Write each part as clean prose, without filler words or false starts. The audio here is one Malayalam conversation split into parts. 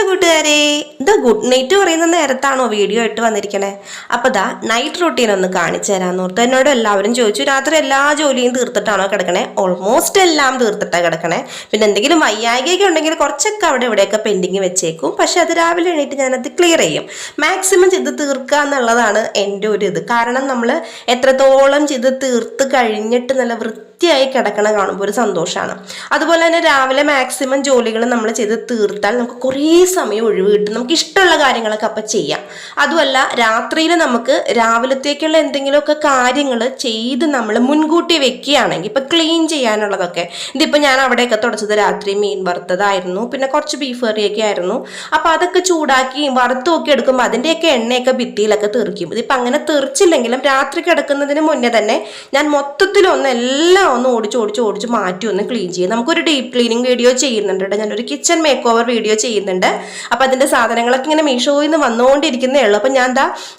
കൂട്ടുകാരെ, ഇത് ഗുഡ് നൈറ്റ് പറയുന്ന നേരത്താണോ വീഡിയോ ഇട്ട് വന്നിരിക്കണേ? അപ്പോൾ ദാ നൈറ്റ് റൊട്ടീൻ ഒന്ന് കാണിച്ചു തരാമെന്ന് ഓർത്ത് എന്നോട് എല്ലാവരും ചോദിച്ചു, രാത്രി എല്ലാ ജോലിയും തീർത്തിട്ടാണോ കിടക്കണേ? ഓൾമോസ്റ്റ് എല്ലാം തീർത്തിട്ടാണ് കിടക്കണേ. പിന്നെ എന്തെങ്കിലും വയ്യായികയൊക്കെ ഉണ്ടെങ്കിൽ കുറച്ചൊക്കെ അവിടെ ഇവിടെയൊക്കെ പെൻഡിങ് വെച്ചേക്കും. പക്ഷെ അത് രാവിലെ എണീറ്റ് ഞാനത് ക്ലിയർ ചെയ്യും. മാക്സിമം ചെയ്ത് തീർക്കുക എന്നുള്ളതാണ് എൻ്റെ ഒരു ഇത്. കാരണം നമ്മൾ എത്രത്തോളം ചെയ്ത് തീർത്ത് കഴിഞ്ഞിട്ട് നല്ല വൃത്തിയായി കിടക്കണ കാണുമ്പോൾ ഒരു സന്തോഷമാണ്. അതുപോലെ തന്നെ രാവിലെ മാക്സിമം ജോലികൾ നമ്മൾ ചെയ്ത് തീർത്താൽ നമുക്ക് കുറേ സമയം ഒഴിവ് കിട്ടും. നമുക്ക് ഇഷ്ടമുള്ള കാര്യങ്ങളൊക്കെ അപ്പം ചെയ്യാം. അതുമല്ല, രാത്രിയിൽ നമുക്ക് രാവിലത്തേക്കുള്ള എന്തെങ്കിലുമൊക്കെ കാര്യങ്ങൾ ചെയ്ത് നമ്മൾ മുൻകൂട്ടി വെക്കുകയാണെങ്കിൽ ഇപ്പം ക്ലീൻ ചെയ്യാനുള്ളതൊക്കെ, ഇതിപ്പോൾ ഞാൻ അവിടെയൊക്കെ തുടച്ചത് രാത്രി മീൻ വറുത്തതായിരുന്നു, പിന്നെ കുറച്ച് ബീഫ് കറിയൊക്കെ ആയിരുന്നു. അപ്പോൾ അതൊക്കെ ചൂടാക്കി വറുത്തുമൊക്കെ എടുക്കുമ്പോൾ അതിൻ്റെയൊക്കെ എണ്ണയൊക്കെ ഭിത്തിയിലൊക്കെ തെറിക്കും. ഇതിപ്പോൾ അങ്ങനെ തെറിച്ചില്ലെങ്കിലും രാത്രി കിടക്കുന്നതിന് മുന്നേ തന്നെ ഞാൻ മൊത്തത്തിലൊന്ന് എല്ലാം ഒന്ന് ഓടിച്ച് മാറ്റി ഒന്ന് ക്ലീൻ ചെയ്യും. നമുക്കൊരു ഡീപ്പ് ക്ലീനിങ് വീഡിയോ ചെയ്യുന്നുണ്ട് കേട്ടോ. ഞാനൊരു കിച്ചൺ മേക്ക് ഓവർ വീഡിയോ ചെയ്യുന്നുണ്ട്. അപ്പം അതിൻ്റെ സാധനങ്ങളൊക്കെ ഇങ്ങനെ മീഷോയിൽ നിന്ന് വന്നുകൊണ്ടിരിക്കുന്നേ ഉള്ളൂ. അപ്പം ഞാൻ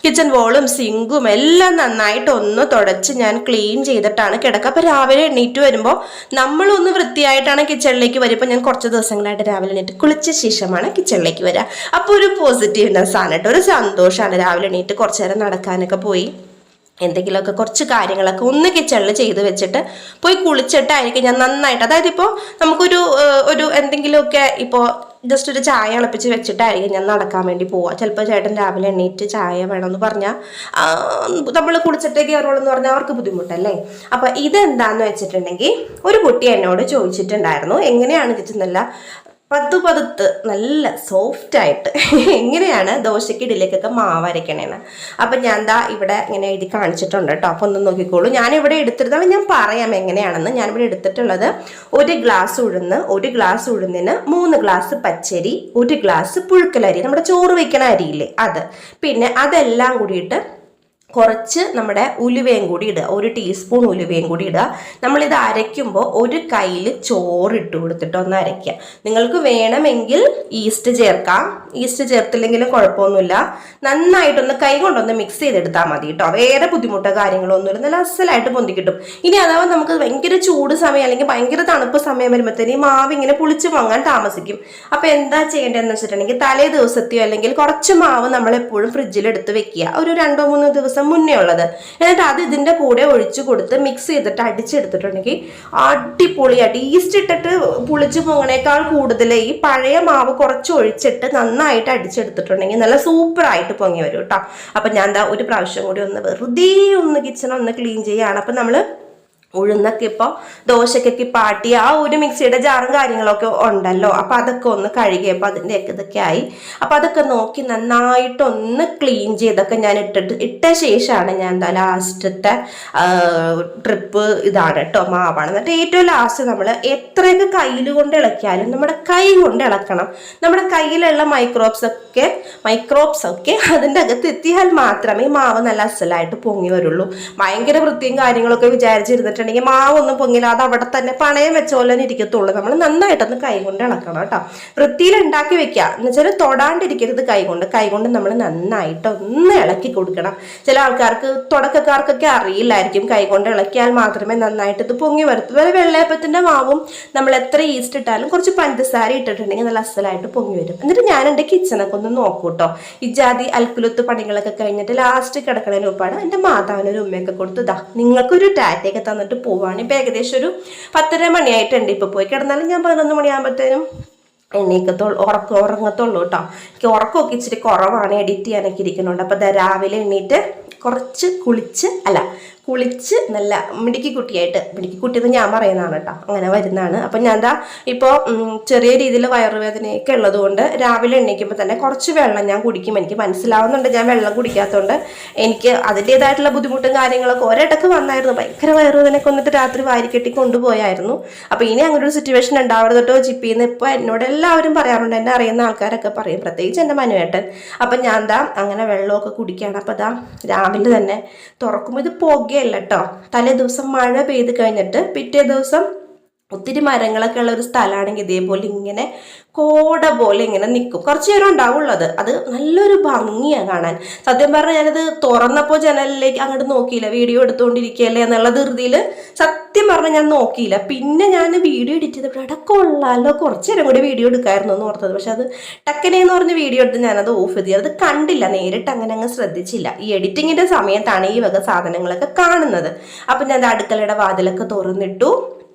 കിച്ചൺ വോളും സിങ്കും എല്ലാം നന്നായിട്ട് ഒന്ന് തുടച്ച് ഞാൻ ക്ലീൻ ചെയ്തിട്ടാണ് കിടക്കുക. അപ്പം രാവിലെ എണീറ്റ് വരുമ്പോൾ നമ്മളൊന്ന് വൃത്തിയായിട്ടാണ് കിച്ചണിലേക്ക് വരിക. ഇപ്പം ഞാൻ കുറച്ച് ദിവസങ്ങളായിട്ട് രാവിലെ എണീറ്റ് കുളിച്ച ശേഷമാണ് കിച്ചണിലേക്ക് വരിക. അപ്പോൾ ഒരു പോസിറ്റീവ്നെസ് ആണ് കേട്ടോ, ഒരു സന്തോഷമാണ്. രാവിലെ എണീറ്റ് കുറച്ച് നേരം നടക്കാനൊക്കെ പോയി എന്തെങ്കിലുമൊക്കെ കുറച്ച് കാര്യങ്ങളൊക്കെ ഒന്ന് കിച്ചണിൽ ചെയ്ത് വെച്ചിട്ട് പോയി കുളിച്ചിട്ടായിരിക്കും ഞാൻ നന്നായിട്ട്, അതായത് ഇപ്പോൾ നമുക്കൊരു എന്തെങ്കിലുമൊക്കെ ഇപ്പോൾ ജസ്റ്റ് ഒരു ചായ തിളപ്പിച്ച് വെച്ചിട്ടായിരിക്കും ഞാൻ നടക്കാൻ വേണ്ടി പോവുക. ചിലപ്പോൾ ചേട്ടൻ രാവിലെ എണീറ്റ് ചായ വേണമെന്ന് പറഞ്ഞാൽ നമ്മൾ കുളിച്ചിട്ടേ കയറുള്ളൂ എന്ന് പറഞ്ഞാൽ അവർക്ക് ബുദ്ധിമുട്ടല്ലേ. അപ്പോൾ ഇതെന്താന്ന് വെച്ചിട്ടുണ്ടെങ്കിൽ ഒരു കുട്ടി എന്നോട് ചോദിച്ചിട്ടുണ്ടായിരുന്നു, എങ്ങനെയാണ് കിട്ടുന്നില്ല പതുപതുത്ത് നല്ല സോഫ്റ്റായിട്ട് എങ്ങനെയാണ് ദോശയ്ക്ക് ഇഡലിക്കൊക്കെ മാവ് അരയ്ക്കണേന്ന്. അപ്പം ഞാൻ ഇവിടെ ഇങ്ങനെ എഴുതി കാണിച്ചിട്ടുണ്ട് കേട്ടോ. അപ്പോൾ ഒന്ന് നോക്കിക്കോളൂ. ഞാനിവിടെ എടുത്തിരുന്നത് ഞാൻ പറയാം എങ്ങനെയാണെന്ന്. ഞാനിവിടെ എടുത്തിട്ടുള്ളത് 1 ഗ്ലാസ് ഉഴുന്ന്, 1 ഗ്ലാസ് ഉഴുന്നിന് 3 ഗ്ലാസ് പച്ചരി, 1 ഗ്ലാസ് പുഴുക്കലരി, നമ്മുടെ ചോറ് വയ്ക്കണ അരിയില്ലേ അത്, പിന്നെ അതെല്ലാം കൂടിയിട്ട് കുറച്ച് നമ്മുടെ ഉലുവയും കൂടി ഇടുക, 1 ടീസ്പൂൺ ഉലുവയും കൂടി ഇടുക. നമ്മളിത് അരയ്ക്കുമ്പോൾ ഒരു കയ്യിൽ ചോറിട്ട് കൊടുത്തിട്ട് ഒന്ന് അരയ്ക്കുക. നിങ്ങൾക്ക് വേണമെങ്കിൽ ഈസ്റ്റ് ചേർക്കാം, ഈസ്റ്റ് ചേർത്തില്ലെങ്കിലും കുഴപ്പമൊന്നുമില്ല. നന്നായിട്ടൊന്ന് കൈ കൊണ്ടൊന്ന് മിക്സ് ചെയ്തെടുത്താൽ മതി കേട്ടോ. വേറെ ബുദ്ധിമുട്ടോ കാര്യങ്ങളൊന്നുമില്ല, നല്ല അസലായിട്ട് പൊന്തി കിട്ടും. ഇനി അഥവാ നമുക്ക് ഭയങ്കര ചൂട് സമയം അല്ലെങ്കിൽ ഭയങ്കര തണുപ്പ് സമയം വരുമ്പോഴത്തേന് ഈ മാവ് ഇങ്ങനെ പുളിച്ച് വാങ്ങാൻ താമസിക്കും. അപ്പോൾ എന്താ ചെയ്യേണ്ടതെന്ന് വെച്ചിട്ടുണ്ടെങ്കിൽ തലേ ദിവസത്തെയോ അല്ലെങ്കിൽ കുറച്ച് മാവ് നമ്മൾ എപ്പോഴും ഫ്രിഡ്ജിൽ എടുത്ത് വെക്കുക, ഒരു 2-3 ദിവസം മുന്നേ ഉള്ളത്. എന്നിട്ട് അത് ഇതിന്റെ കൂടെ ഒഴിച്ചു കൊടുത്ത് മിക്സ് ചെയ്തിട്ട് അടിച്ചെടുത്തിട്ടുണ്ടെങ്കിൽ അടിപൊളിയായിട്ട്, ഈസ്റ്റ് ഇട്ടിട്ട് പുളിച്ചു പോകണേക്കാൾ കൂടുതൽ ഈ പഴയ മാവ് കുറച്ച് ഒഴിച്ചിട്ട് നന്നായിട്ട് അടിച്ചെടുത്തിട്ടുണ്ടെങ്കിൽ നല്ല സൂപ്പറായിട്ട് പൊങ്ങി വരും കേട്ടോ. അപ്പം ഞാൻ ഒരു പ്രാവശ്യം കൂടി ഒന്ന് വെറുതെ ഒന്ന് കിച്ചൺ ഒന്ന് ക്ലീൻ ചെയ്യുകയാണ്. അപ്പം നമ്മൾ ഉഴുന്നൊക്കെ ഇപ്പോൾ ദോശക്കൊക്കെ പാട്ടി ആ ഒരു മിക്സിയുടെ ജാറും കാര്യങ്ങളൊക്കെ ഉണ്ടല്ലോ. അപ്പം അതൊക്കെ ഒന്ന് കഴുകിയപ്പോൾ അതിൻ്റെയൊക്കെ ഇതൊക്കെ ആയി. അപ്പം അതൊക്കെ നോക്കി നന്നായിട്ടൊന്ന് ക്ലീൻ ചെയ്തൊക്കെ ഞാൻ ഇട്ട ശേഷമാണ് ഞാൻ ലാസ്റ്റത്തെ ട്രിപ്പ് ഇതാണ് കേട്ടോ, മാവാണ്. എന്നിട്ട് ഏറ്റവും ലാസ്റ്റ് നമ്മൾ എത്രയൊക്കെ കയ്യിൽ കൊണ്ട് ഇളക്കിയാലും നമ്മുടെ കൈ കൊണ്ട് ഇളക്കണം. നമ്മുടെ കയ്യിലുള്ള മൈക്രോബ്സ് ഒക്കെ അതിൻ്റെ അകത്ത് എത്തിയാൽ മാത്രമേ മാവ് നല്ല അസലായിട്ട് പൊങ്ങി വരുള്ളൂ. ഭയങ്കര വൃത്തിയും കാര്യങ്ങളൊക്കെ വിചാരിച്ചിരുന്നിട്ട് മാവൊന്നും പൊങ്ങില്ല, അത് അവിടെ തന്നെ പണയം വെച്ച പോലെ ഇരിക്കത്തുള്ളൂ. നമ്മൾ നന്നായിട്ടൊന്ന് കൈകൊണ്ട് ഇളക്കണം കേട്ടോ. വൃത്തിയിൽ ഉണ്ടാക്കി വെക്കുക എന്ന് വെച്ചാൽ തൊടാണ്ടിരിക്കരുത്. കൈകൊണ്ട് നമ്മൾ നന്നായിട്ട് ഒന്ന് ഇളക്കി കൊടുക്കണം. ചില ആൾക്കാർക്ക് തുടക്കക്കാർക്കൊക്കെ അറിയില്ലായിരിക്കും, കൈകൊണ്ട് ഇളക്കിയാൽ മാത്രമേ നന്നായിട്ട് ഇത് പൊങ്ങി വരത്തുള്ളൂ. അതുപോലെ വെള്ളയപ്പത്തിന്റെ മാവും നമ്മൾ എത്ര ഈസ്റ്റ് ഇട്ടാലും കുറച്ച് പഞ്ചസാര ഇട്ടിട്ടുണ്ടെങ്കിൽ നല്ല അസലായിട്ട് പൊങ്ങി വരും. എന്നിട്ട് ഞാൻ എൻ്റെ കിച്ചണൊക്കെ ഒന്ന് നോക്കൂട്ടോ. ഇജാതി അൽക്കുലത്ത് പണികളൊക്കെ കഴിഞ്ഞിട്ട് ലാസ്റ്റ് കിടക്കണതിന് മുമ്പാണ് എൻ്റെ മാതാവിനൊരു ഉമ്മയൊക്കെ കൊടുത്തു, എനിക്കൊരു ടാറ്റയൊക്കെ തന്നിട്ട് പോവാണ്. ഇപ്പം ഏകദേശം ഒരു 10:30 മണിയായിട്ടുണ്ട്. ഇപ്പോൾ പോയി കിടന്നാലും ഞാൻ 11 മണിയാകുമ്പോഴത്തേനും ഉറങ്ങത്തുള്ളൂ കേട്ടോ. എനിക്ക് ഉറക്കമൊക്കെ ഇച്ചിരി കുറവാണ്, എഡിറ്റ് ചെയ്യാനൊക്കെ ഇരിക്കുന്നുണ്ട്. അപ്പം രാവിലെ എണീറ്റ് കുറച്ച് കുളിച്ച് നല്ല മിടുക്കിക്കുട്ടിയെന്ന് ഞാൻ പറയുന്നതാണ് കേട്ടോ, അങ്ങനെ വരുന്നതാണ്. അപ്പം ഞാൻ ഇപ്പോൾ ചെറിയ രീതിയിൽ വയറുവേദനയൊക്കെ ഉള്ളത് കൊണ്ട് രാവിലെ എണീക്കുമ്പോൾ തന്നെ കുറച്ച് വെള്ളം ഞാൻ കുടിക്കും. എനിക്ക് മനസ്സിലാവുന്നുണ്ട് ഞാൻ വെള്ളം കുടിക്കാത്തതുകൊണ്ട് എനിക്ക് അതിൻ്റേതായിട്ടുള്ള ബുദ്ധിമുട്ടും കാര്യങ്ങളൊക്കെ ഒരിടക്ക് വന്നായിരുന്നു. ഭയങ്കര വയറുവേദനയൊക്കെ വന്നിട്ട് രാത്രി വാരിക്കെട്ടി കൊണ്ടുപോയായിരുന്നു. അപ്പോൾ ഇനി അങ്ങനെ ഒരു സിറ്റുവേഷൻ ഉണ്ടാവരുത് കേട്ടോ ജിപ്പിന്ന്. ഇപ്പോൾ എന്നോട് എല്ലാവരും പറയാറുണ്ട്, എന്നെ അറിയുന്ന ആൾക്കാരൊക്കെ പറയും, പ്രത്യേകിച്ച് എൻ്റെ മനുവേട്ടൻ. അപ്പം ഞാൻ അങ്ങനെ വെള്ളമൊക്കെ കുടിക്കുകയാണ്. അപ്പോൾ രാവിലെ തന്നെ തുറക്കുമ്പോൾ ഇത് പുകയല്ല കേട്ടോ. തലേ ദിവസം മഴ പെയ്ത് കഴിഞ്ഞിട്ട് പിറ്റേ ദിവസം ഒത്തിരി മരങ്ങളൊക്കെ ഉള്ള ഒരു സ്ഥലമാണെങ്കിൽ ഇതേപോലെ ഇങ്ങനെ കോട പോലെ ഇങ്ങനെ നിൽക്കും. കുറച്ച് നേരം ഉണ്ടാവുള്ളത്. അത് നല്ലൊരു ഭംഗിയാണ് കാണാൻ. സത്യം പറഞ്ഞാൽ ഞാനത് തുറന്നപ്പോൾ ജനലിലേക്ക് അങ്ങോട്ട് നോക്കിയില്ല, വീഡിയോ എടുത്തുകൊണ്ടിരിക്കുകയല്ലേ എന്നുള്ള ധൃതിയിൽ സത്യം പറഞ്ഞാൽ ഞാൻ നോക്കിയില്ല. പിന്നെ ഞാൻ വീഡിയോ എഡിറ്റ് ചെയ്തപ്പോൾ അവിടെ കൊള്ളാലോ, കുറച്ച് നേരം കൂടി വീഡിയോ എടുക്കായിരുന്നു എന്ന് ഓർത്തത്. പക്ഷെ അത് ടക്കനെന്ന് പറഞ്ഞ് വീഡിയോ എടുത്ത് ഞാനത് ഓഫ് ചെയ്തു. അത് കണ്ടില്ല, നേരിട്ട് അങ്ങനെ അങ്ങ് ശ്രദ്ധിച്ചില്ല. ഈ എഡിറ്റിങ്ങിൻ്റെ സമയത്താണ് ഈ വക സാധനങ്ങളൊക്കെ കാണുന്നത്. അപ്പം ഞാൻ അടുക്കളയുടെ വാതിലൊക്കെ തുറന്നിട്ടു.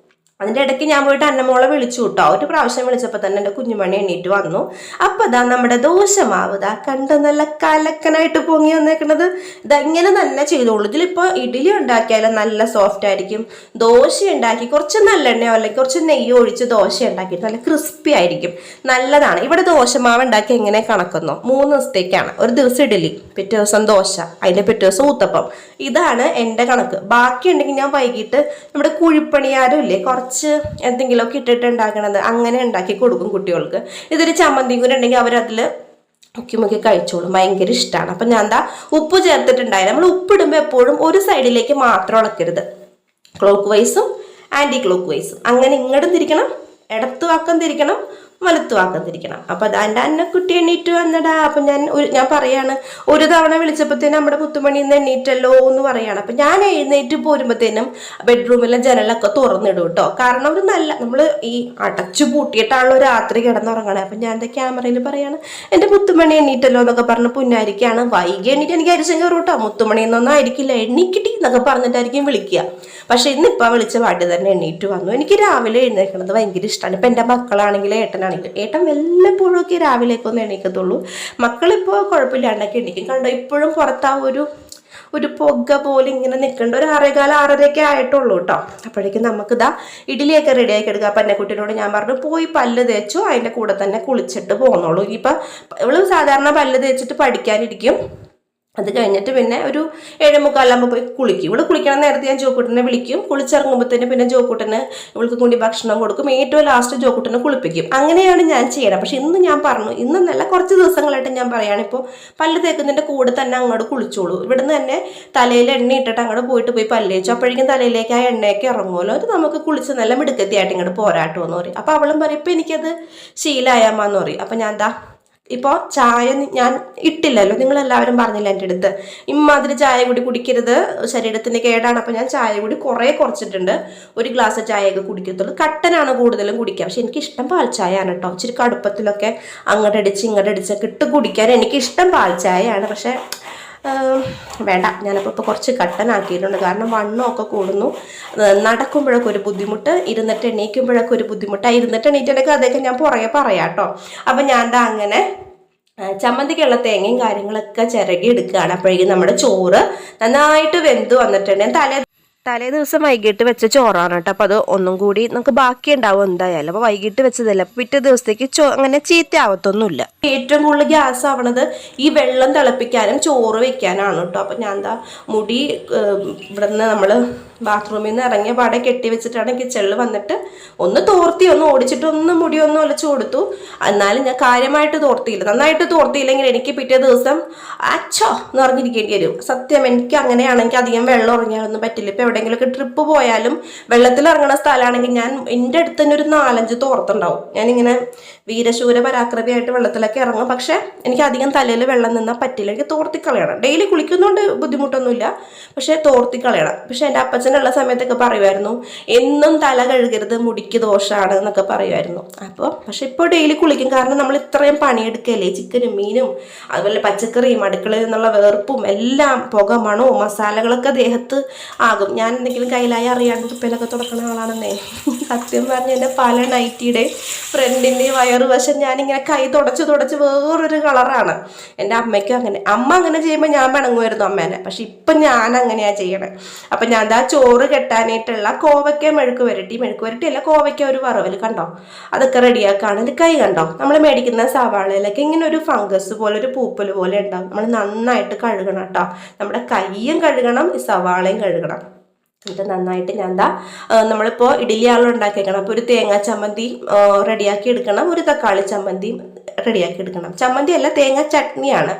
അതിൻ്റെ ഇടയ്ക്ക് ഞാൻ പോയിട്ട് അന്നമോളെ വിളിച്ചു കേട്ടോ. ഒരു പ്രാവശ്യം വിളിച്ചപ്പോൾ തന്നെ എൻ്റെ കുഞ്ഞുമണി എണീറ്റ് വന്നു. അപ്പോൾ ഇതാ നമ്മുടെ ദോശമാവ് ഇതാ കണ്ട് നല്ല കലക്കനായിട്ട് പൊങ്ങി വന്നേക്കുന്നത്. ഇതങ്ങനെ തന്നെ ചെയ്തോളൂ. ഇതിലിപ്പോൾ ഇഡ്ഡലി ഉണ്ടാക്കിയാലും നല്ല സോഫ്റ്റ് ആയിരിക്കും. ദോശ ഉണ്ടാക്കി കുറച്ച് നല്ലെണ്ണയോ അല്ലെങ്കിൽ കുറച്ച് നെയ്യോ ഒഴിച്ച് ദോശ ഉണ്ടാക്കി നല്ല ക്രിസ്പി ആയിരിക്കും, നല്ലതാണ്. ഇവിടെ ദോശമാവ് ഉണ്ടാക്കി എങ്ങനെ കണക്കുന്നോ, 3 ദിവസത്തേക്കാണ്. ഒരു ദിവസം ഇഡ്ഡലി, പിറ്റേ ദിവസം ദോശ, അതിൻ്റെ പിറ്റേ ദിവസം ഊത്തപ്പം. ഇതാണ് എൻ്റെ കണക്ക്. ബാക്കി ഉണ്ടെങ്കിൽ ഞാൻ വൈകിട്ട് നമ്മുടെ കുഴിപ്പണിയാരും ഇല്ലേ, കുറച്ച് എന്തെങ്കിലുമൊക്കെ ഇട്ടിട്ട് ഉണ്ടാക്കണത് അങ്ങനെ ഉണ്ടാക്കി കൊടുക്കും കുട്ടികൾക്ക്. ഇതൊരു ചമ്മന്തിയും കൂടെ ഉണ്ടെങ്കിൽ അവരതിൽ മുക്കി കഴിച്ചോളും, ഭയങ്കര ഇഷ്ടമാണ്. അപ്പം ഞാൻ എന്താ ഉപ്പ് ചേർത്തിട്ടുണ്ടായി. നമ്മൾ ഉപ്പിടുമ്പോൾ എപ്പോഴും ഒരു സൈഡിലേക്ക് മാത്രം ഇളക്കരുത്, ക്ലോക്ക് വൈസും ആൻറ്റി ക്ലോക്ക് വൈസും അങ്ങനെ ഇങ്ങോട്ടും തിരിക്കണം, ഇടത്ത് വാക്കം തിരിക്കണം, വലത്ത് വാക്കം തിരിക്കണം. അപ്പം അത് എൻ്റെ അന്നക്കുട്ടി എണ്ണീറ്റ് വന്നടാ. അപ്പം ഞാൻ പറയാണ്, ഒരു തവണ വിളിച്ചപ്പോഴത്തേനും നമ്മുടെ മുത്തുമണി ഇന്ന് എണ്ണീറ്റല്ലോ എന്ന് പറയാണ്. അപ്പം ഞാൻ എഴുന്നേറ്റ് പോരുമ്പോഴത്തേനും ബെഡ്റൂമിലെ ജനലൊക്കെ തുറന്നിടും കേട്ടോ. കാരണം ഒരു നല്ല നമ്മൾ ഈ അടച്ചു പൂട്ടിയിട്ടാണല്ലോ രാത്രി കിടന്നുറങ്ങണേ. അപ്പം ഞാൻ എൻ്റെ ക്യാമറയിൽ പറയാണ്, എൻ്റെ മുത്തുമണി എണ്ണീറ്റല്ലോ എന്നൊക്കെ പറഞ്ഞ് പുന്നാരിക്കാണ്. വൈകി എണ്ണീറ്റ് എനിക്ക് അരിശം കയറും കേട്ടോ. മുത്തുമണി എന്നൊന്നും ആയിരിക്കില്ല, എണ്ണിക്കിട്ടി എന്നൊക്കെ പറഞ്ഞിട്ടായിരിക്കും വിളിക്കുക. പക്ഷെ ഇന്നിപ്പോൾ വിളിച്ച പാട്ട് തന്നെ എണ്ണീറ്റ് വന്നു. എനിക്ക് രാവിലെ എഴുന്നേൽക്കുന്നത് ഭയങ്കര ഇഷ്ടമാണ്. ഇപ്പം എൻ്റെ മക്കളാണെങ്കിലും ഏട്ടനാണെങ്കിലും, ഏട്ടൻ വല്ലപ്പോഴും ഒക്കെ രാവിലേക്കൊന്നും എണീക്കത്തുള്ളൂ. മക്കളിപ്പോൾ കുഴപ്പമില്ലാണ്ടൊക്കെ എണീക്കും. കണ്ടോ ഇപ്പോഴും പുറത്താ ഒരു പുക പോലെ ഇങ്ങനെ നിൽക്കേണ്ട. ഒരു 6:15 ആയിട്ടുള്ളൂ കേട്ടോ. അപ്പോഴേക്കും നമുക്കിതാ ഇഡ്ഡലിയൊക്കെ റെഡിയാക്കി എടുക്കുക. അപ്പം എൻ്റെ കുട്ടീനോട് ഞാൻ പറഞ്ഞു, പോയി പല്ല് തേച്ചു, അതിൻ്റെ കൂടെ തന്നെ കുളിച്ചിട്ട് പോന്നോളൂ. ഇപ്പം ഇവള് സാധാരണ പല്ല് തേച്ചിട്ട് പഠിക്കാനിരിക്കും. അത് കഴിഞ്ഞിട്ട് പിന്നെ ഒരു 7:45 പോയി കുളിക്കും. ഇവിടെ കുളിക്കണം നേരത്തെ ഞാൻ ജോക്കൂട്ടനെ വിളിക്കും. കുളിച്ചിറങ്ങുമ്പോഴത്തേന് പിന്നെ ജോക്കൂട്ടന് ഇവൾക്ക് കൂടി ഭക്ഷണം കൊടുക്കും. ഏറ്റവും ലാസ്റ്റ് ജോക്കൂട്ടനെ കുളിപ്പിക്കും. അങ്ങനെയാണ് ഞാൻ ചെയ്യണം. പക്ഷെ ഇന്ന് ഞാൻ പറഞ്ഞു, ഇന്നല്ല കുറച്ച് ദിവസങ്ങളായിട്ട് ഞാൻ പറയുകയാണ്, ഇപ്പോൾ പല്ല് തേക്കുന്നതിൻ്റെ കൂടെ തന്നെ അങ്ങോട്ട് കുളിച്ചോളൂ. ഇവിടുന്ന് തന്നെ തലയിൽ എണ്ണ ഇട്ടിട്ട് അങ്ങോട്ട് പോയി പല്ല് തേച്ചു. അപ്പോഴേക്കും തലയിലേക്ക് ആ എണ്ണയൊക്കെ ഇറങ്ങുമല്ലോ, അത് നമുക്ക് കുളിച്ച് നല്ല മിടുക്കത്തിയായിട്ട് ഇങ്ങോട്ട് പോരാട്ടോ എന്ന് പറയും. അപ്പോൾ അവളും പറയും, ഇപ്പം എനിക്കത് ശീലമായാമെന്ന് പറയും. അപ്പം ഞാൻ എന്താ ഇപ്പോൾ ചായ ഞാൻ ഇട്ടില്ലല്ലോ, നിങ്ങളെല്ലാവരും പറഞ്ഞില്ല എൻ്റെ അടുത്ത് ഇമ്മാതിരി ചായ കൂടി കുടിക്കരുത്, ശരീരത്തിന് കേടാണ്. അപ്പം ഞാൻ ചായ കൂടി കുറച്ചിട്ടുണ്ട്. ഒരു ഗ്ലാസ് ചായയൊക്കെ കുടിക്കത്തുള്ളൂ. കട്ടനാണ് കൂടുതലും കുടിക്കുക. പക്ഷെ എനിക്കിഷ്ടം പാൽ ചായയാണ് കേട്ടോ. ഇച്ചിരി കടുപ്പത്തിലൊക്കെ അങ്ങോട്ടടിച്ച് ഇങ്ങോട്ടടിച്ചൊക്കെ ഇട്ട് കുടിക്കാൻ എനിക്കിഷ്ടം പാൽ ചായയാണ്. പക്ഷേ വേണ്ട, ഞാനപ്പോൾ ഇപ്പോൾ കുറച്ച് കട്ടനാക്കിയിട്ടുണ്ട്. കാരണം വണ്ണമൊക്കെ കൂടുന്നു. നടക്കുമ്പോഴൊക്കെ ഒരു ബുദ്ധിമുട്ട്, ഇരുന്നിട്ട് എണീക്കുമ്പോഴൊക്കെ ഒരു ബുദ്ധിമുട്ട്. ഇരുന്നിട്ട് എണീറ്റിട്ടൊക്കെ അതൊക്കെ ഞാൻ പുറകെ പറയാം കേട്ടോ. അപ്പം ഞാൻ അങ്ങനെ ചമ്മന്തിക്കുള്ള തേങ്ങയും കാര്യങ്ങളൊക്കെ ചിരകി എടുക്കുകയാണ്. അപ്പോഴേക്കും നമ്മുടെ ചോറ് നന്നായിട്ട് വെന്ത് വന്നിട്ടുണ്ട്. തലേ ദിവസം വൈകിട്ട് വെച്ച ചോറാണ് കേട്ടോ. അപ്പോൾ അത് ഒന്നും കൂടി നമുക്ക് ബാക്കി ഉണ്ടാവും എന്തായാലും. അപ്പോൾ വൈകിട്ട് വെച്ചതല്ല, അപ്പോൾ പിറ്റേ ദിവസത്തേക്ക് അങ്ങനെ ചീത്ത ആവത്തൊന്നുമില്ല. ഏറ്റവും കൂടുതൽ ഗ്യാസ് ആവണത് ഈ വെള്ളം തിളപ്പിക്കാനും ചോറ് വെക്കാനാണ് കേട്ടോ. അപ്പം ഞാൻ എന്താ മുടി ഇവിടെ നിന്ന് നമ്മൾ ബാത്റൂമിൽ നിന്ന് ഇറങ്ങിയ പാടെ കെട്ടി വെച്ചിട്ടാണ് കിച്ചണിൽ വന്നിട്ട് ഒന്ന് ഓടിച്ചിട്ട് മുടി ഒലച്ചു കൊടുത്തു. എന്നാലും ഞാൻ കാര്യമായിട്ട് തോർത്തിയില്ല. നന്നായിട്ട് തോർത്തിയില്ലെങ്കിൽ എനിക്ക് പിറ്റേ ദിവസം അച്ചോ എന്ന് പറഞ്ഞിരിക്കേണ്ടി വരും. സത്യം, എനിക്ക് അങ്ങനെയാണെങ്കിൽ അധികം വെള്ളം ഇറങ്ങിയാലൊന്നും പറ്റില്ല. ഇപ്പം എവിടെയെങ്കിലുമൊക്കെ ട്രിപ്പ് പോയാലും വെള്ളത്തിൽ ഇറങ്ങുന്ന സ്ഥലമാണെങ്കിൽ ഞാൻ എൻ്റെ അടുത്ത് തന്നെ ഒരു 4-5 തോർത്തുണ്ടാവും. ഞാനിങ്ങനെ വീരശൂര പരാക്രമിയായിട്ട് വെള്ളത്തിലൊക്കെ ഇറങ്ങും. പക്ഷെ എനിക്ക് അധികം തലയിൽ വെള്ളം നിന്നാൽ പറ്റില്ല. എനിക്ക് തോർത്തിക്കളയണം. ഡെയിലി കുളിക്കുന്നതുകൊണ്ട് ബുദ്ധിമുട്ടൊന്നുമില്ല, പക്ഷെ തോർത്തിക്കളയണം. പക്ഷെ എൻ്റെ അപ്പച്ചനുള്ള സമയത്തൊക്കെ പറയുമായിരുന്നു, എന്നും തല കഴുകരുത്, മുടിക്ക് ദോഷമാണ് എന്നൊക്കെ പറയുമായിരുന്നു. അപ്പോൾ പക്ഷെ ഇപ്പോൾ ഡെയിലി കുളിക്കും. കാരണം നമ്മൾ ഇത്രയും പണിയെടുക്കുകയല്ലേ, ചിക്കനും മീനും അതുപോലെ പച്ചക്കറിയും അടുക്കളയിൽ നിന്നുള്ള വേർപ്പും എല്ലാം, പുക മണവും മസാലകളൊക്കെ ദേഹത്ത് ആകും. ഞാൻ എന്തെങ്കിലും കയ്യിലായി അറിയാണ്ട് ഉപ്പയിലൊക്കെ തുടക്കുന്ന ആളാണെന്നേ. സത്യം പറഞ്ഞ എൻ്റെ പല നൈറ്റിയുടെ ഫ്രണ്ടിൻ്റെ വയറുവശം ഞാനിങ്ങനെ കൈ തുടച്ച് വേറൊരു കളറാണ്. എൻ്റെ അമ്മയ്ക്കും അങ്ങനെ. അമ്മ അങ്ങനെ ചെയ്യുമ്പോൾ ഞാൻ പിണങ്ങുമായിരുന്നു അമ്മേനെ. പക്ഷെ ഇപ്പം ഞാൻ അങ്ങനെയാണ് ചെയ്യണേ. അപ്പം ഞാൻ എന്താ ചോറ് കെട്ടാനായിട്ടുള്ള കോവയ്ക്ക മെഴുക്ക് വരട്ടിയല്ല, കോവയ്ക്ക ഒരു വറവൽ കണ്ടോ, അതൊക്കെ റെഡിയാക്കാണ്. ഇത് കൈ കണ്ടോ, നമ്മൾ മേടിക്കുന്ന സവാളയിലൊക്കെ ഇങ്ങനെ ഒരു ഫംഗസ് പോലെ ഒരു പൂപ്പൽ പോലെ ഉണ്ടാവും. നമ്മൾ നന്നായിട്ട് കഴുകണം കേട്ടോ. നമ്മുടെ കൈയും കഴുകണം, ഈ സവാളയും കഴുകണം. എന്നിട്ട് നന്നായിട്ട് ഞാൻ നമ്മളിപ്പോൾ ഇഡ്ഡലിയാണല്ലോ ഉണ്ടാക്കിയേക്കണം. അപ്പോൾ ഒരു തേങ്ങാ ചമ്മന്തി റെഡിയാക്കി എടുക്കണം, ഒരു തക്കാളി ചമ്മന്തി റെഡിയാക്കി എടുക്കണം. ചമ്മന്തി അല്ല, തേങ്ങ ചട്നിയാണ്.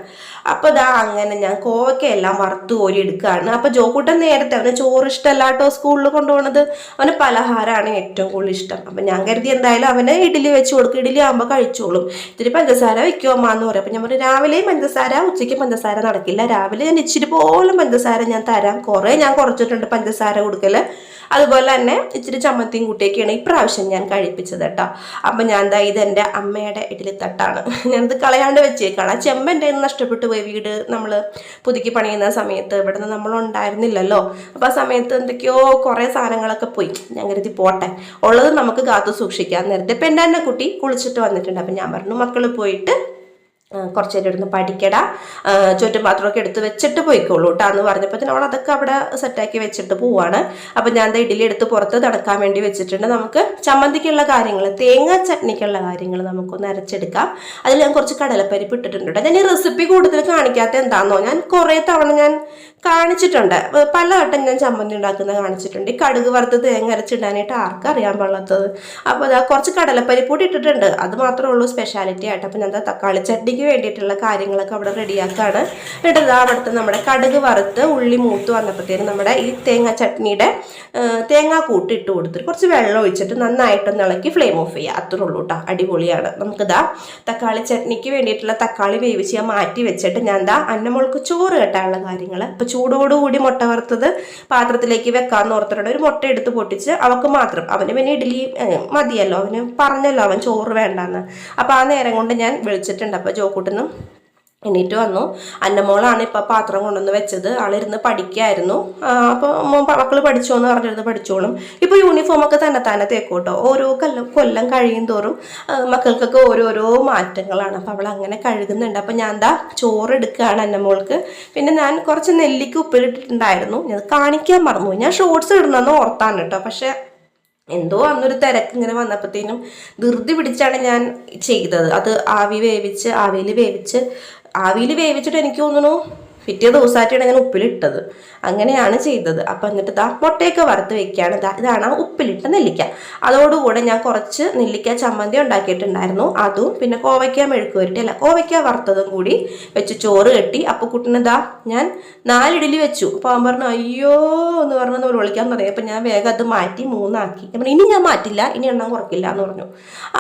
അപ്പോൾ ഇതാ അങ്ങനെ ഞാൻ കോവയ്ക്കെല്ലാം വറുത്ത് കോരി എടുക്കുകയാണ്. അപ്പോൾ ജോക്കൂട്ടൻ നേരത്തെ അവന് ചോറ് ഇഷ്ടമല്ലാട്ടോ സ്കൂളിൽ കൊണ്ടുപോകുന്നത്, അവന് പലഹാരമാണ് ഏറ്റവും കൂടുതൽ ഇഷ്ടം. അപ്പം ഞാൻ കരുതി എന്തായാലും അവന് ഇഡ്ഡലി വെച്ച് കൊടുക്കും, ഇഡ്ഡലി ആകുമ്പോൾ കഴിച്ചോളും, ഇത്തിരി പഞ്ചസാര വെക്കുമോ അമ്മ എന്ന് പറയും. അപ്പം ഞാൻ പറയും രാവിലെയും പഞ്ചസാര, ഉച്ചയ്ക്ക് പഞ്ചസാര നടക്കില്ല, രാവിലെ ഞാൻ ഇച്ചിരി പോലും പഞ്ചസാര ഞാൻ തരാം, ഞാൻ കുറച്ചിട്ടുണ്ട് പഞ്ചസാര കൊടുക്കൽ. അതുപോലെ തന്നെ ഇച്ചിരി ചമ്മന്തിയും കൂട്ടിയൊക്കെയാണ് ഇപ്രാവശ്യം ഞാൻ കഴിപ്പിച്ചത് കേട്ടോ. അപ്പം ഞാൻ എന്താ, ഇതെൻ്റെ അമ്മയുടെ ഇഡ്ഡലി തട്ടാണ്, ഞാനത് കളയാണ്ട് വെച്ചേക്കാണ്. ആ ചെമ്പൻ്റെ നഷ്ടപ്പെട്ടു പോയി, വീട് നമ്മൾ പുതുക്കി പണിയുന്ന സമയത്ത് ഇവിടെ നിന്ന് നമ്മളുണ്ടായിരുന്നില്ലല്ലോ. അപ്പോൾ ആ സമയത്ത് എന്തൊക്കെയോ കുറേ സാധനങ്ങളൊക്കെ പോയി. ഞാൻ കരുതി പോട്ടെ, ഉള്ളത് നമുക്ക് കാത്തു സൂക്ഷിക്കാം. നേരത്തെ ഇപ്പം എൻ്റെ കുട്ടി കുളിച്ചിട്ട് വന്നിട്ടുണ്ട്. അപ്പം ഞാൻ പറഞ്ഞു മക്കൾ പോയിട്ട് കുറച്ച് നേരം ഇരുന്ന് പഠിക്കടാ, ചുറ്റും പാത്രമൊക്കെ എടുത്ത് വെച്ചിട്ട് പോയിക്കോളൂ കേട്ടോ എന്ന് പറഞ്ഞപ്പോൾ അവൾ അതൊക്കെ അവിടെ സെറ്റാക്കി വെച്ചിട്ട് പോവാണ്. അപ്പം ഞാൻ ഇഡ്ഡലി എടുത്ത് പുറത്ത് തണക്കാൻ വേണ്ടി വെച്ചിട്ടുണ്ട്. നമുക്ക് ചമ്മന്തിക്കുള്ള കാര്യങ്ങൾ, തേങ്ങ ചട്നിക്കുള്ള കാര്യങ്ങൾ നമുക്കൊന്ന് അരച്ചെടുക്കാം. അതിൽ ഞാൻ കുറച്ച് കടലപ്പരിപ്പ് ഇട്ടിട്ടുണ്ട് കേട്ടോ. ഞാൻ ഈ റെസിപ്പി കൂടുതൽ കാണിക്കാത്ത എന്താണെന്നോ, ഞാൻ കുറേ തവണ ഞാൻ കാണിച്ചിട്ടുണ്ട്, പലവട്ടം ഞാൻ ചമ്മന്തി ഉണ്ടാക്കുന്നത് കാണിച്ചിട്ടുണ്ട്. ഈ കടുക് വറുത്ത് തേങ്ങ അരച്ചിടാനായിട്ട് ആർക്കും അറിയാൻ പാടില്ലാത്തത്. അപ്പോൾ അതാ കുറച്ച് കടലപ്പരിപ്പ് കൂടി ഇട്ടിട്ടുണ്ട്, അത് മാത്രമേ ഉള്ളൂ സ്പെഷ്യാലിറ്റി ആയിട്ട്. അപ്പം ഞാൻ തക്കാളി ചട്നിക്ക് വേണ്ടിയിട്ടുള്ള കാര്യങ്ങളൊക്കെ അവിടെ റെഡിയാക്കാണ്. എന്നിട്ട് അവിടുത്തെ നമ്മുടെ കടുക് വറുത്ത് ഉള്ളി മൂത്ത് വന്നപ്പോഴത്തേനും നമ്മുടെ ഈ തേങ്ങ ചട്നിയുടെ തേങ്ങാ കൂട്ട് ഇട്ട് കൊടുത്തിട്ട് കുറച്ച് വെള്ളം ഒഴിച്ചിട്ട് നന്നായിട്ടൊന്ന് ഇളക്കി ഫ്ലെയിം ഓഫ് ചെയ്യുക. അത്രേ ഉള്ളൂ കേട്ടോ, അടിപൊളിയാണ്. നമുക്കിതാ തക്കാളി ചട്നിക്ക് വേണ്ടിയിട്ടുള്ള തക്കാളി വേവിച്ച് ഞാൻ മാറ്റി വെച്ചിട്ട് ഞാൻ അന്നമോൾക്ക് ചോറ് കെട്ടാനുള്ള കാര്യങ്ങൾ, ഇപ്പം ചൂടോടുകൂടി മുട്ട വറുത്തത് പാത്രത്തിലേക്ക് വെക്കാമെന്ന് ഓർത്തിട്ടുണ്ട്. ഒരു മുട്ട എടുത്ത് പൊട്ടിച്ച് അവൾക്ക് മാത്രം, അവന് പിന്നെ ഇഡ്ഡലി മതിയല്ലോ, അവന് പറഞ്ഞല്ലോ അവൻ ചോറ് വേണ്ടെന്ന്. അപ്പോൾ ആ നേരം കൊണ്ട് ഞാൻ വിളിച്ചിട്ടുണ്ട്. അപ്പോൾ ജോക്കൂട്ടനും എണീറ്റ് വന്നു. അന്നമോളാണ് ഇപ്പോൾ പാത്രം കൊണ്ടുവന്ന് വെച്ചത്, ആളിരുന്ന് പഠിക്കായിരുന്നു. അപ്പോൾ മക്കൾ പഠിച്ചോ എന്ന് പറഞ്ഞിരുന്ന് പഠിച്ചോളും. ഇപ്പോൾ യൂണിഫോമൊക്കെ തന്നെ തേക്കോട്ടോ, ഓരോ കൊല്ലം കഴിയും തോറും മക്കൾക്കൊക്കെ ഓരോരോ മാറ്റങ്ങളാണ്. അപ്പോൾ അവൾ അങ്ങനെ കഴുകുന്നുണ്ട്. അപ്പോൾ ഞാൻ ചോറ് എടുക്കുകയാണ് അന്നമോൾക്ക്. പിന്നെ ഞാൻ കുറച്ച് നെല്ലിക്ക ഉപ്പിലിട്ടിട്ടുണ്ടായിരുന്നു, ഞാൻ കാണിക്കാൻ മറന്നു. ഞാൻ ഷോർട്സ് ഇടണമെന്ന് ഓർത്താണ് കേട്ടോ, പക്ഷേ എന്തോ അന്നൊരു തിരക്ക് ഇങ്ങനെ വന്നപ്പോഴത്തേനും ധൃതി പിടിച്ചാണ് ഞാൻ ചെയ്തത്. അത് ആവിയിൽ വേവിച്ചിട്ട് എനിക്ക് തോന്നുന്നു പിറ്റേ ദിവസമായിട്ടാണ് ഞാൻ ഉപ്പിലിട്ടത്, അങ്ങനെയാണ് ചെയ്തത്. അപ്പം എന്നിട്ട് മുട്ടയൊക്കെ വറുത്ത് വെക്കുകയാണ്. ഇതാണ് ഉപ്പിലിട്ട നെല്ലിക്ക. അതോടുകൂടെ ഞാൻ കുറച്ച് നെല്ലിക്ക ചമ്മന്തി ഉണ്ടാക്കിയിട്ടുണ്ടായിരുന്നു, അതും പിന്നെ കോവയ്ക്ക മെഴുക്ക് വരട്ടി, അല്ല കോവയ്ക്ക വറുത്തതും കൂടി വെച്ച് ചോറ് കെട്ടി. അപ്പോൾ കുട്ടിന് ഞാൻ 4 ഇഡ്ഡലി വെച്ചു. അപ്പോൾ അവൻ പറഞ്ഞു അയ്യോ എന്ന് പറഞ്ഞ് വിളിക്കാൻ തുടങ്ങി. അപ്പം ഞാൻ വേഗം അത് മാറ്റി 3 ആക്കി. ഞാൻ ഇനി ഞാൻ മാറ്റില്ല, ഇനി എണ്ണം കുറയ്ക്കില്ല എന്ന് പറഞ്ഞു.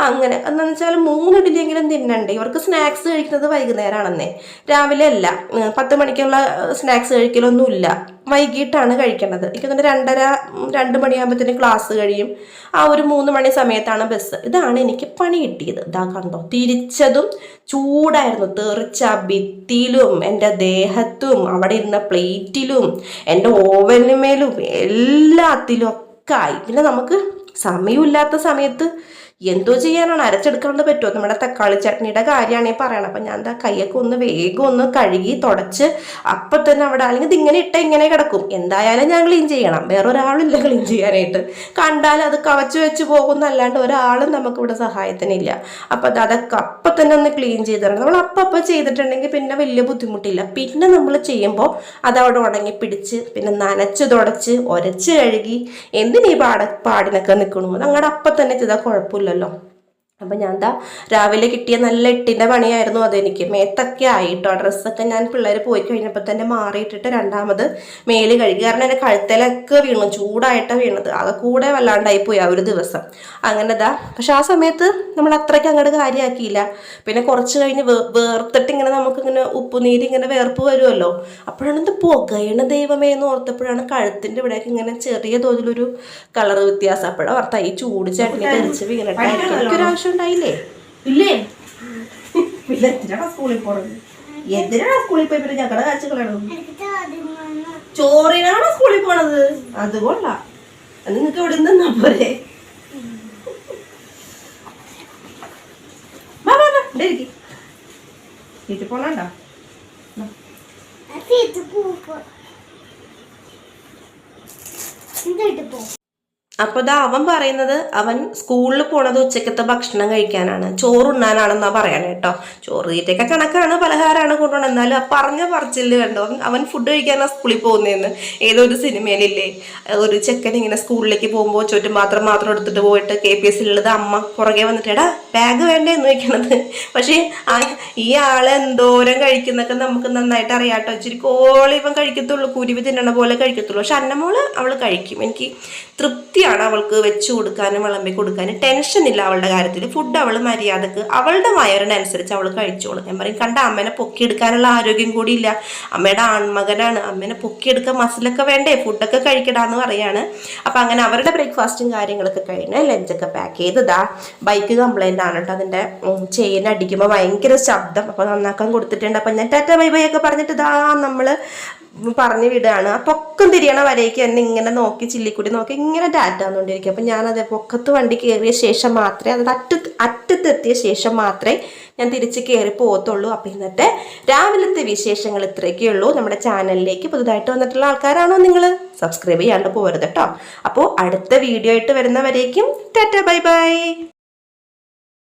അങ്ങനെ എന്താണെന്ന് വെച്ചാൽ 3 ഇഡ്ഡലിയെങ്കിലും തിന്നണ്ടേ. ഇവർക്ക് സ്നാക്സ് കഴിക്കുന്നത് വൈകുന്നേരമാണെന്നേ, രാവിലെ അല്ല. 10 മണിക്കുള്ള സ്നാക്സ് കഴിക്കലൊന്നുമില്ല, വൈകിട്ടാണ് കഴിക്കേണ്ടത്. എനിക്ക് തന്നെ 2 മണിയാകുമ്പോഴത്തേനും ക്ലാസ് കഴിയും. ആ ഒരു 3 മണി സമയത്താണ് ബസ്. ഇതാണ് എനിക്ക് പണി കിട്ടിയത്. ഇതാ കണ്ടോ, തിരിച്ചതും ചൂടായിരുന്നു, തെറിച്ച ഭിത്തിയിലും എൻ്റെ ദേഹത്തും അവിടെ ഇരുന്ന പ്ലേറ്റിലും എൻ്റെ ഓവനുമേലും എല്ലാത്തിലും ഒക്കെ ആയി. പിന്നെ നമുക്ക് സമയമില്ലാത്ത സമയത്ത് എന്തോ ചെയ്യാനാണ്, അരച്ചെടുക്കാണ്ട് പറ്റുമോ? നമ്മുടെ തക്കാളി ചട്നിയുടെ കാര്യമാണ് ഈ പറയണം. അപ്പം ഞാൻ കൈയൊക്കെ ഒന്ന് വേഗം ഒന്ന് കഴുകി തുടച്ച് അപ്പം തന്നെ അവിടെ, അല്ലെങ്കിൽ ഇതിങ്ങനെ ഇട്ട ഇങ്ങനെ കിടക്കും. എന്തായാലും ഞാൻ ക്ലീൻ ചെയ്യണം, വേറൊരാളില്ല ക്ലീൻ ചെയ്യാനായിട്ട്. കണ്ടാൽ അത് കവച്ച് വെച്ച് പോകുന്നല്ലാണ്ട് ഒരാളും നമുക്കിവിടെ സഹായത്തിനില്ല. അപ്പം അതൊക്കെ അപ്പം തന്നെ ഒന്ന് ക്ലീൻ ചെയ്ത് തരണം. നമ്മൾ അപ്പം ചെയ്തിട്ടുണ്ടെങ്കിൽ പിന്നെ വലിയ ബുദ്ധിമുട്ടില്ല. പിന്നെ നമ്മൾ ചെയ്യുമ്പോൾ അതവിടെ ഉണങ്ങി പിടിച്ച് പിന്നെ നനച്ച് തുടച്ച് ഒരച്ച് കഴുകി എന്തിനീ പാടിനൊക്കെ നിൽക്കണു, അങ്ങടെ അപ്പം തന്നെ ചെയ്താൽ കുഴപ്പമില്ല. അപ്പം ഞാൻ രാവിലെ കിട്ടിയ നല്ല 8ന്റെ പണിയായിരുന്നു അതെനിക്ക്. മേത്തൊക്കെ ആയിട്ടോ, ഡ്രസ്സൊക്കെ ഞാൻ പിള്ളേർ പോയി കഴിഞ്ഞപ്പോൾ തന്നെ മാറിയിട്ടിട്ട് രണ്ടാമത് മേല് കഴുകി. കാരണം എൻ്റെ കഴുത്തലൊക്കെ വീണു, ചൂടായിട്ടാണ് വീണത്. അത് കൂടെ വല്ലാണ്ടായി പോയി ആ ഒരു ദിവസം. അങ്ങനെ പക്ഷെ ആ സമയത്ത് നമ്മൾ അത്രയ്ക്ക് അങ്ങോട്ട് കാര്യമാക്കിയില്ല. പിന്നെ കുറച്ച് കഴിഞ്ഞ് വേർത്തിട്ട് ഇങ്ങനെ നമുക്കിങ്ങനെ ഉപ്പുനീര് ഇങ്ങനെ വേർപ്പ് വരുമല്ലോ, അപ്പോഴാണ് ഇത് പുകയണ ദൈവമേ എന്ന് ഓർത്തപ്പോഴാണ് കഴുത്തിൻ്റെ ഇവിടേക്ക് ഇങ്ങനെ ചെറിയ തോതിലൊരു കളർ വ്യത്യാസം. അപ്പോഴാണ് ഓർത്താ ഈ ചൂട് ചട്നി കരിച്ച് വീണിട്ടായിരിക്കും ഉണ്ടായില്ലേ. ഇല്ലേ പിന്നെ എന്തിനാണ് സ്കൂളിൽ പോണത്, എന്തിനാണ് സ്കൂളിൽ പോയി പിന്നെ ഞങ്ങളുടെ കാഴ്ചകളാണ്. ചോറിനാണോ സ്കൂളിൽ പോണത്? അത് കൊള്ളാം, അത് നിങ്ങൾക്ക് ഇവിടെ നിന്നാ പോരെ. വീട്ടിൽ പോണോ? അപ്പൊ ഇതാ അവൻ പറയുന്നത് അവൻ സ്കൂളിൽ പോണത് ഉച്ചക്കത്തെ ഭക്ഷണം കഴിക്കാനാണ്, ചോറുണ്ണാനാണെന്നാ പറയണേ കേട്ടോ. ചോറ് തീറ്റയൊക്കെ കണക്കാണ്, പലഹാരമാണ് കൊണ്ടുപോകണം. എന്നാലും ആ പറഞ്ഞ പറച്ചില് കണ്ടോ, അവൻ ഫുഡ് കഴിക്കാനാണ് സ്കൂളിൽ പോകുന്നതെന്ന്. ഏതൊരു സിനിമയിലില്ലേ, ഒരു ചെക്കൻ ഇങ്ങനെ സ്കൂളിലേക്ക് പോകുമ്പോൾ ചുറ്റും മാത്രം എടുത്തിട്ട് പോയിട്ട് KPSC അമ്മ പുറകെ വന്നിട്ട് എടാ ബാഗ് വേണ്ടേ എന്ന് ചോദിക്കണത്. പക്ഷേ ഈ ആള് എന്തോരം കഴിക്കുന്നൊക്കെ നമുക്ക് നന്നായിട്ട് അറിയാട്ടോ. ഇച്ചിരി കോളി ഇവൻ കഴിക്കത്തുള്ളൂ, കുരുവി തിന്നണ പോലെ കഴിക്കത്തുള്ളൂ. പക്ഷെ അന്നമോള് അവള് കഴിക്കും. എനിക്ക് തൃപ്തിയാണ് അവൾക്ക് വെച്ച് കൊടുക്കാനും വിളമ്പി കൊടുക്കാനും. ടെൻഷൻ ഇല്ല അവളുടെ കാര്യത്തിൽ. ഫുഡ് അവൾ മര്യാദക്ക് അവളുടെ വയറിനനുസരിച്ച് അവൾ കഴിച്ചോളും. ഞാൻ പറയും കണ്ട അമ്മേനെ പൊക്കിയെടുക്കാനുള്ള ആരോഗ്യം കൂടി ഇല്ല, അമ്മയുടെ ആൺമകനാണ്, അമ്മേനെ പൊക്കിയെടുക്കാൻ മസിലൊക്കെ വേണ്ടേ, ഫുഡൊക്കെ കഴിക്കടാന്ന് പറയാണ്. അപ്പം അങ്ങനെ അവരുടെ ബ്രേക്ക്ഫാസ്റ്റും കാര്യങ്ങളൊക്കെ കഴിഞ്ഞ് ലഞ്ചൊക്കെ പാക്ക് ചെയ്തതാ. ബൈക്ക് കംപ്ലൈൻ്റ് ആണ് കേട്ടോ, അതിൻ്റെ ചെയിൻ അടിക്കുമ്പോൾ ഭയങ്കര ശബ്ദം. അപ്പോൾ നന്നാക്കാൻ കൊടുത്തിട്ടുണ്ട്. അപ്പം ഞാൻ ടാറ്റ ബൈ ബൈ ഒക്കെ പറഞ്ഞിട്ട് ഇതാ നമ്മൾ പറഞ്ഞു വിടുകയാണ്. ആ പൊക്കം തിരിയണ വരേക്ക് എന്നെ ഇങ്ങനെ നോക്കി ചില്ലിക്കൂടി നോക്കി ഇങ്ങനെ ടാറ്റാന്നുകൊണ്ടിരിക്കും. അപ്പം ഞാനത് പൊക്കത്ത് വണ്ടി കയറിയ ശേഷം മാത്രമേ, അത് അറ്റത്തെത്തിയ ശേഷം മാത്രമേ ഞാൻ തിരിച്ച് കയറി പോകത്തുള്ളൂ. അപ്പം ഇന്നത്തെ രാവിലത്തെ വിശേഷങ്ങൾ ഇത്രയൊക്കെ ഉള്ളൂ. നമ്മുടെ ചാനലിലേക്ക് പുതുതായിട്ട് വന്നിട്ടുള്ള ആൾക്കാരാണോ നിങ്ങൾ, സബ്സ്ക്രൈബ് ചെയ്യാണ്ട് പോരുത് കേട്ടോ. അപ്പോൾ അടുത്ത വീഡിയോ ആയിട്ട് വരുന്നവരേക്കും ടാറ്റ ബൈ ബൈ.